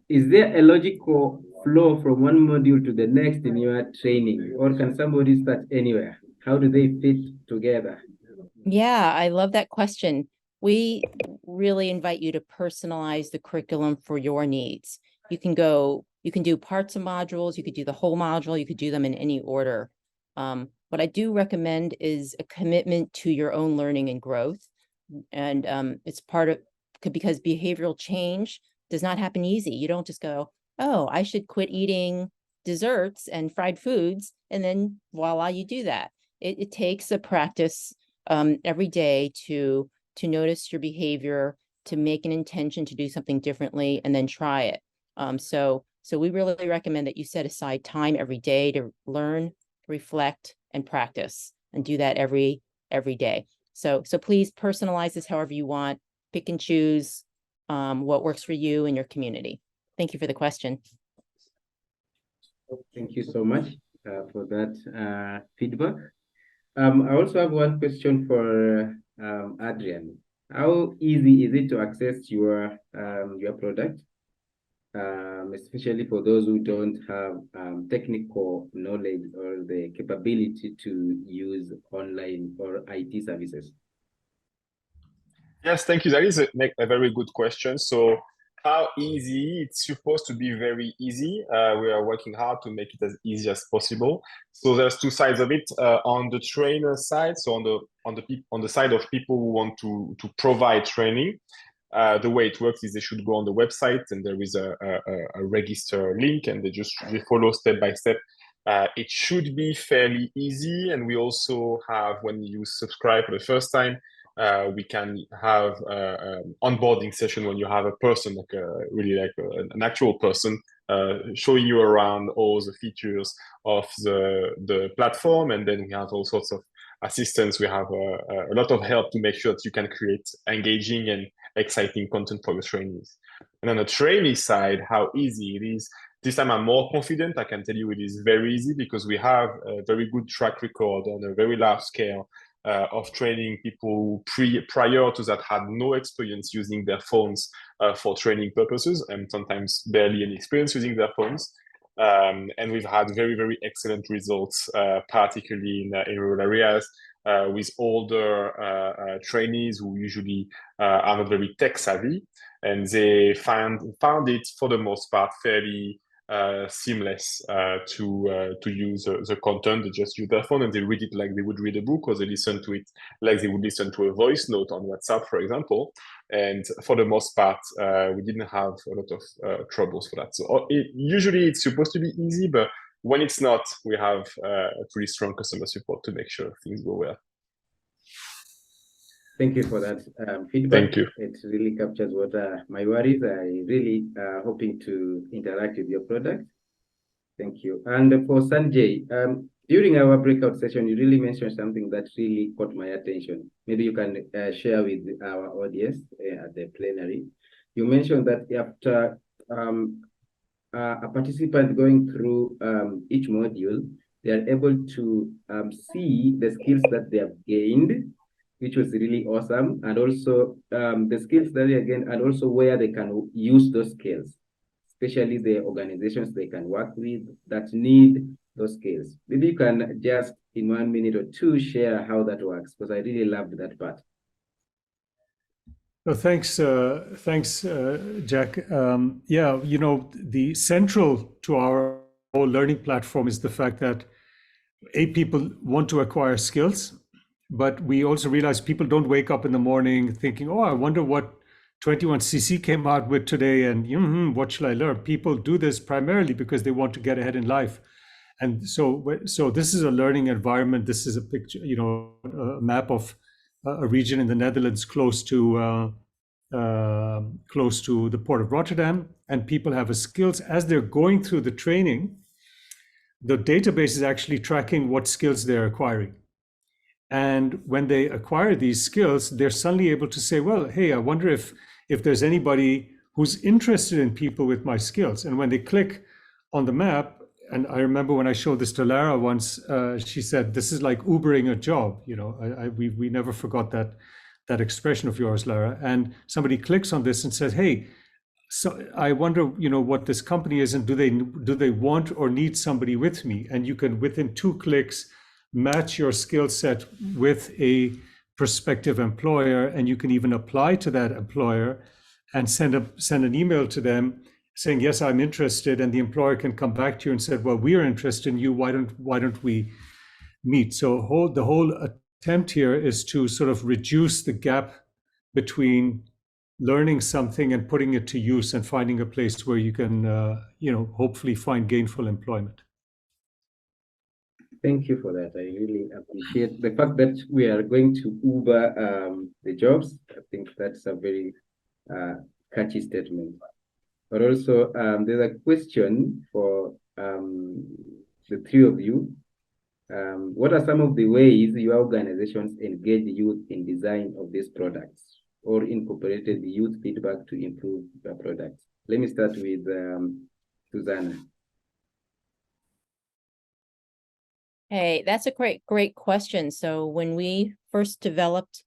[SPEAKER 1] is there a logical flow from one module to the next in your training, or can somebody start anywhere? How do they fit together?
[SPEAKER 8] Yeah, I love that question. We really invite you to personalize the curriculum for your needs. You can do parts of modules, you could do the whole module, you could do them in any order. What I do recommend is a commitment to your own learning and growth. And it's because behavioral change does not happen easy. You don't just go, oh, I should quit eating desserts and fried foods, and then voila, you do that. It takes a practice every day to notice your behavior, to make an intention to do something differently, and then try it. So we really recommend that you set aside time every day to learn, reflect, and practice, and do that every day. So please personalize this however you want. Pick and choose what works for you and your community. Thank you for the question.
[SPEAKER 1] Thank you so much for that feedback. I also have one question for Adrian. How easy is it to access your product, especially for those who don't have technical knowledge or the capability to use online or IT services?
[SPEAKER 6] Yes, thank you. That is a very good question. So how easy? It's supposed to be very easy. We are working hard to make it as easy as possible. So there's two sides of it. On the trainer side, so on the side of people who want to provide training, the way it works is they should go on the website, and there is a register link, and they follow step by step. It should be fairly easy, and we also have, when you subscribe for the first time, we can have an onboarding session when you have a person, an actual person, showing you around all the features of the platform. And then we have all sorts of assistance. We have a lot of help to make sure that you can create engaging and exciting content for your trainees. And on the trainee side, how easy it is. This time I'm more confident. I can tell you it is very easy, because we have a very good track record on a very large scale of training people who prior to that had no experience using their phones for training purposes, and sometimes barely any experience using their phones. And we've had very, very excellent results, particularly in rural areas, with older trainees who usually are not very tech savvy, and they found it for the most part fairly seamless to use the content. They just use their phone and they read it like they would read a book, or they listen to it like they would listen to a voice note on WhatsApp, for example. And for the most part, we didn't have a lot of troubles for that. So usually it's supposed to be easy, but when it's not, we have a pretty strong customer support to make sure things go well.
[SPEAKER 1] Thank you for that feedback.
[SPEAKER 6] Thank you.
[SPEAKER 1] It really captures what my worries. I really hoping to interact with your product. Thank you. And for Sanjay, during our breakout session, you really mentioned something that really caught my attention. Maybe you can share with our audience at the plenary. You mentioned that after a participant going through each module, they are able to see the skills that they have gained, which was really awesome. And also the skills that they gained, and also where they can use those skills, especially the organizations they can work with that need those skills. Maybe you can just in 1 minute or two share how that works, because I really loved that part.
[SPEAKER 7] Well, thanks, Jack. Yeah, the central to our whole learning platform is the fact that people want to acquire skills, but we also realize people don't wake up in the morning thinking, oh, I wonder what 21cc came out with today, and what shall I learn? People do this primarily because they want to get ahead in life. And so this is a learning environment. This is a picture, a map of a region in the Netherlands close to the port of Rotterdam, and people have a skills as they're going through the training. The database is actually tracking what skills they're acquiring. And when they acquire these skills, they're suddenly able to say, well, hey, I wonder if there's anybody who's interested in people with my skills. And when they click on the map, and I remember when I showed this to Lara once, she said, this is like Ubering a job. You know, we never forgot that expression of yours, Lara. And somebody clicks on this and says, hey, so I wonder, you know, what this company is, and do they want or need somebody with me? And you can, within 2 clicks, match your skill set with a prospective employer, and you can even apply to that employer and send an email to them saying, yes, I'm interested, and the employer can come back to you and say, well, we're interested in you, why don't we meet? So the whole attempt here is to sort of reduce the gap between learning something and putting it to use and finding a place where you can hopefully find gainful employment.
[SPEAKER 1] Thank you for that. I really appreciate the fact that we are going to Uber the jobs. I think that's a very catchy statement. But also, there's a question for the 3 of you. What are some of the ways your organizations engage the youth in design of these products or incorporated the youth feedback to improve the products? Let me start with Susanna.
[SPEAKER 8] Hey, that's a great question. So when we first developed,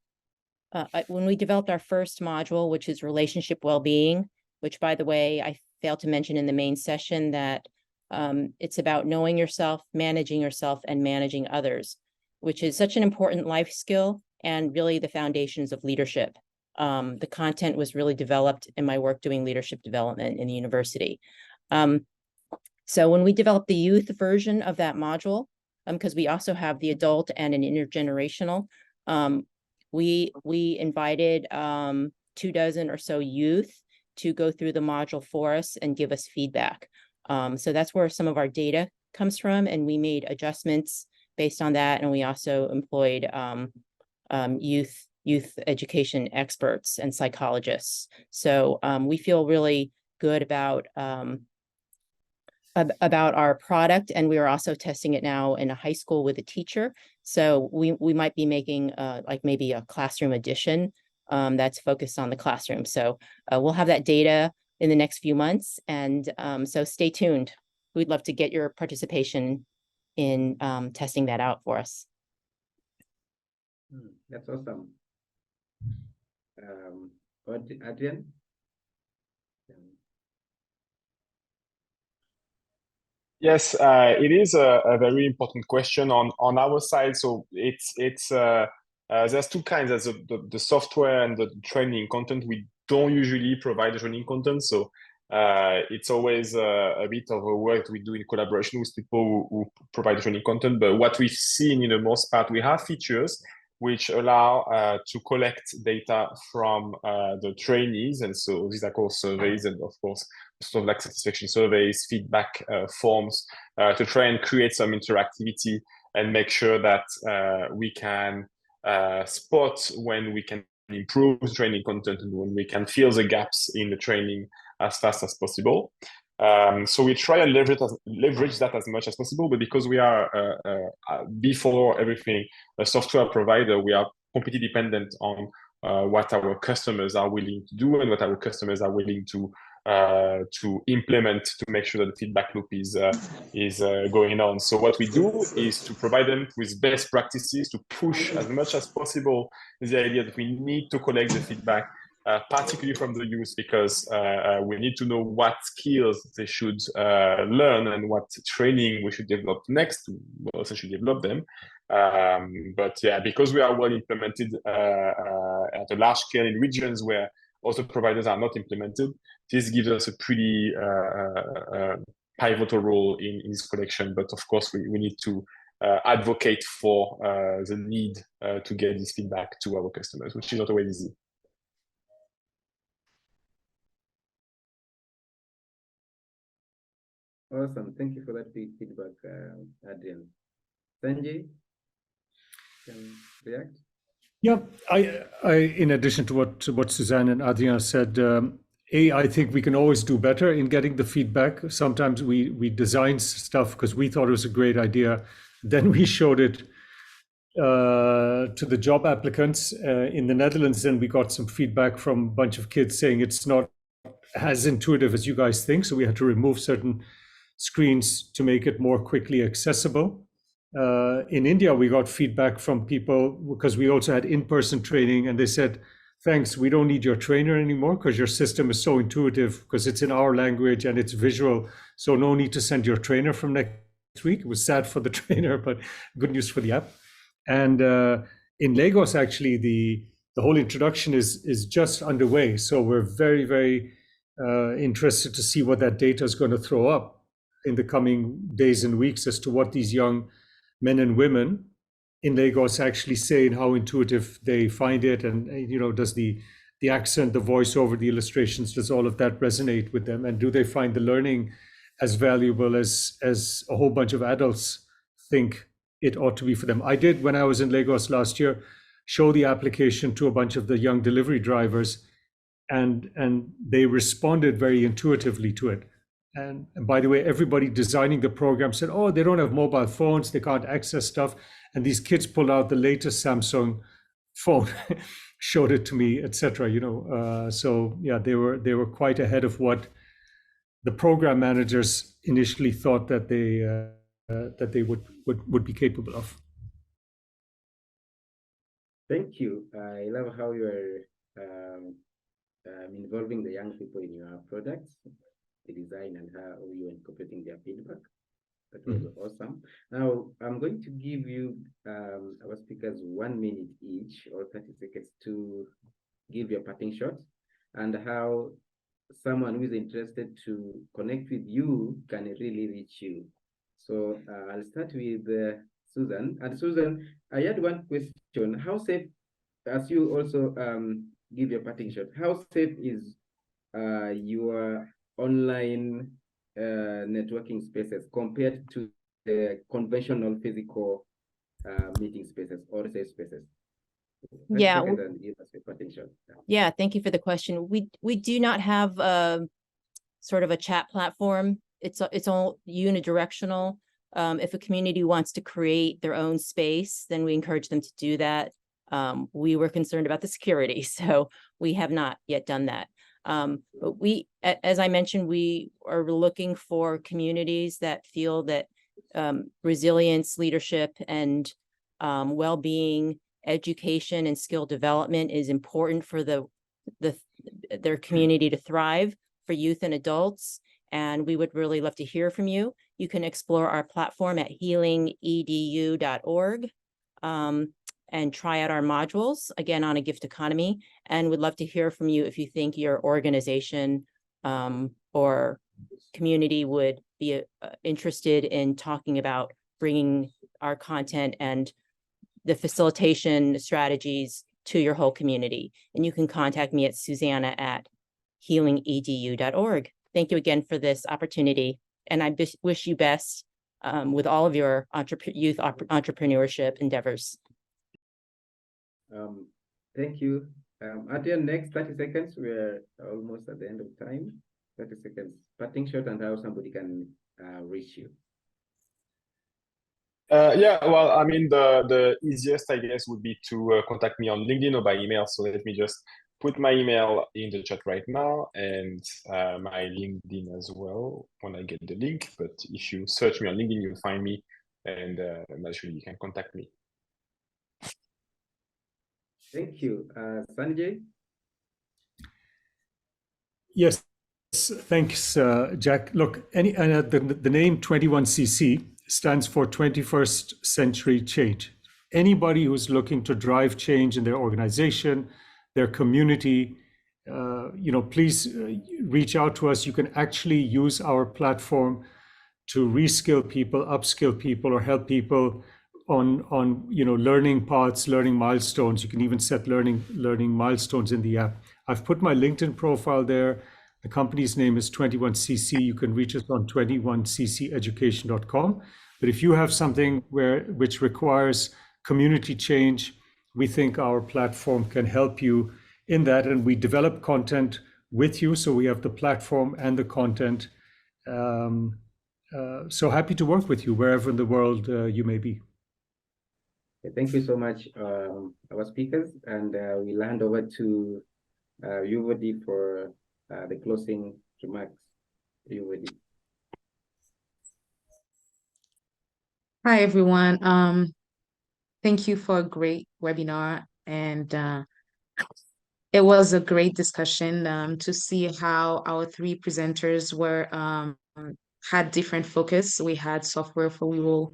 [SPEAKER 8] our first module, which is relationship well-being, which, by the way, I failed to mention in the main session that it's about knowing yourself, and managing others, which is such an important life skill and really the foundations of leadership. The content was really developed in my work doing leadership development in the university. So when we developed the youth version of that module, because we also have the adult and an intergenerational, we invited 24 or so youth to go through the module for us and give us feedback. So that's where some of our data comes from, and we made adjustments based on that. And we also employed youth education experts and psychologists. So we feel really good about our product, and we are also testing it now in a high school with a teacher. So we might be making like maybe a classroom edition that's focused on the classroom. So we'll have that data in the next few months, and so stay tuned. We'd love to get your participation in testing that out for us.
[SPEAKER 1] That's awesome. Adrian?
[SPEAKER 6] Yes, it is a very important question on our side. So there's 2 kinds. There's the software and the training content. We don't usually provide the training content, so it's always a bit of a work we do in collaboration with people who provide the training content. But what we've seen, in the most part, we have features which allow to collect data from the trainees, and so these are called surveys, and of course sort of like satisfaction surveys, feedback forms, to try and create some interactivity and make sure that we can spot when we can improve the training content and when we can fill the gaps in the training as fast as possible. So we try and leverage that as much as possible, but because we are, before everything, a software provider, we are completely dependent on what our customers are willing to do and what our customers are willing to implement to make sure that the feedback loop is going on. So what we do is to provide them with best practices, to push as much as possible the idea that we need to collect the feedback, particularly from the youth, because we need to know what skills they should learn and what training we should develop next to also should develop them. But yeah, because we are well implemented at a large scale in regions where other providers are not implemented, this gives us a pretty pivotal role in this collection. But of course, we need to advocate for the need to get this feedback to our customers, which is not always easy.
[SPEAKER 1] Awesome. Thank you for that feedback, Adrian. Sanjay, can react?
[SPEAKER 7] Yeah, I in addition to what Suzanne and Adrian said, I think we can always do better in getting the feedback. Sometimes we design stuff because we thought it was a great idea. Then we showed it to the job applicants in the Netherlands, and we got some feedback from a bunch of kids saying it's not as intuitive as you guys think. So we had to remove certain screens to make it more quickly accessible. In India, we got feedback from people because we also had in-person training, and they said, thanks, we don't need your trainer anymore because your system is so intuitive because it's in our language and it's visual. So no need to send your trainer from next week. It was sad for the trainer, but good news for the app. And in Lagos, actually, the whole introduction is just underway. So we're very, very interested to see what that data is going to throw up in the coming days and weeks as to what these young men and women in Lagos actually say and how intuitive they find it. And, does the accent, the voiceover, the illustrations, does all of that resonate with them? And do they find the learning as valuable as a whole bunch of adults think it ought to be for them? I did, when I was in Lagos last year, show the application to a bunch of the young delivery drivers, and they responded very intuitively to it. And by the way, everybody designing the program said, oh, they don't have mobile phones, they can't access stuff. And these kids pulled out the latest Samsung phone, showed it to me, etc. So yeah, they were quite ahead of what the program managers initially thought that they would be capable of.
[SPEAKER 1] Thank you. I love how you are involving the young people in your products, the design, and how you are incorporating their feedback. That was awesome. Now, I'm going to give you, our speakers, 1 minute each, or 30 seconds, to give your parting shot, and how someone who is interested to connect with you can really reach you. So I'll start with Susan. And Susan, I had one question. How safe, as you also give your parting shot, how safe is your online networking spaces compared to the conventional physical meeting spaces or safe spaces?
[SPEAKER 8] Yeah.
[SPEAKER 1] Give us your parting shot.
[SPEAKER 8] Yeah, thank you for the question. We do not have sort of a chat platform. It's all unidirectional. If a community wants to create their own space, then we encourage them to do that. We were concerned about the security, so we have not yet done that. But we, as I mentioned, we are looking for communities that feel that resilience, leadership, and well-being, education, and skill development is important for their community to thrive, for youth and adults. And we would really love to hear from you. You can explore our platform at healingedu.org and try out our modules, again, on a gift economy. And would love to hear from you if you think your organization or community would be interested in talking about bringing our content and the facilitation strategies to your whole community. And you can contact me at susanna@healingedu.org. Thank you again for this opportunity. And I wish you best with all of your youth entrepreneurship endeavors.
[SPEAKER 1] Thank you. At your next 30 seconds, we're almost at the end of time. 30 seconds, parting shot, and how somebody can reach you.
[SPEAKER 6] Yeah, well, I mean, the easiest, I guess, would be to contact me on LinkedIn or by email. So let me just put my email in the chat right now, and my LinkedIn as well when I get the link. But if you search me on LinkedIn, you'll find me, and naturally you can contact me.
[SPEAKER 1] Thank you. Sanjay?
[SPEAKER 7] Yes, thanks, Jack. Look, the name 21CC stands for 21st Century Change. Anybody who's looking to drive change in their organization, their community, please reach out to us. You can actually use our platform to reskill people, upskill people, or help people on learning paths, learning milestones. You can even set learning milestones in the app. I've put my LinkedIn profile there. The company's name is 21CC. You can reach us on 21cceducation.com. But if you have something which requires community change, we think our platform can help you in that. And we develop content with you. So we have the platform and the content. So happy to work with you wherever in the world you may be.
[SPEAKER 1] Thank you so much, our speakers, and we'll hand over to Yuvodi for the closing remarks. Yuvodi.
[SPEAKER 3] Hi, everyone. Thank you for a great webinar, and it was a great discussion to see how our three presenters were had different focus. We had software for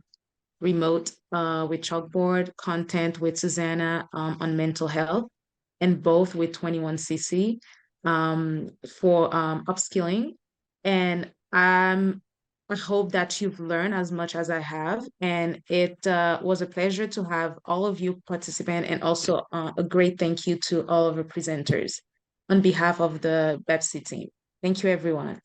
[SPEAKER 3] remote with Chalkboard, content with Susanna on mental health, and both with 21cc for upskilling. And I hope that you've learned as much as I have. And it was a pleasure to have all of you participate, and also a great thank you to all of the presenters on behalf of the BEPSE team. Thank you, everyone.